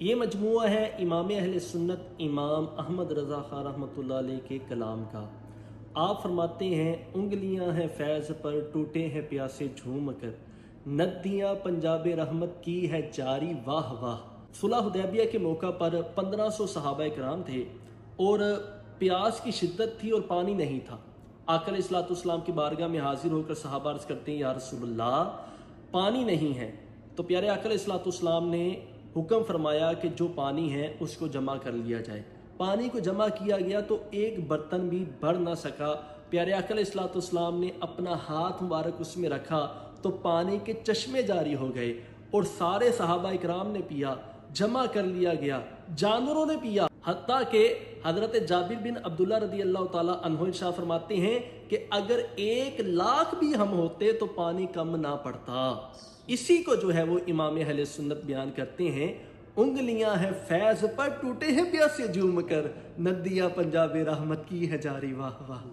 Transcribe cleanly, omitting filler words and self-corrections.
یہ مجموعہ ہے امام اہل سنت امام احمد رضا خان رحمۃ اللہ علیہ کے کلام کا۔ آپ فرماتے ہیں انگلیاں ہیں فیض پر ٹوٹے ہیں پیاسے جھوم کر، ندیاں پنجاب رحمت کی ہے جاری واہ واہ۔ صلح حدیبیہ کے موقع پر 1500 صحابہ کرام تھے اور پیاس کی شدت تھی اور پانی نہیں تھا۔ آقا علیہ الصلوۃ والسلام کی بارگاہ میں حاضر ہو کر صحابہ عرض کرتے ہیں یا رسول اللہ پانی نہیں ہے، تو پیارے آقا علیہ الصلوۃ والسلام نے حکم فرمایا کہ جو پانی ہے اس کو جمع کر لیا جائے۔ پانی کو جمع کیا گیا تو ایک برتن بھی بھر نہ سکا۔ پیارے آقا علیہ الصلوۃ والسلام نے اپنا ہاتھ مبارک اس میں رکھا تو پانی کے چشمے جاری ہو گئے اور سارے صحابہ اکرام نے پیا، جمع کر لیا گیا، جانوروں نے پیا، حتیٰ کہ حضرت جابر بن عبداللہ رضی اللہ تعالیٰ عنہ ارشاد فرماتے ہیں کہ اگر 1,00,000 بھی ہم ہوتے تو پانی کم نہ پڑتا۔ اسی کو جو ہے وہ امام اہل سنت بیان کرتے ہیں، انگلیاں ہیں فیض پر ٹوٹے ہیں پیاسے جھوم کر، ندیاں پنجاب رحمت کی ہے جاری واہ واہ۔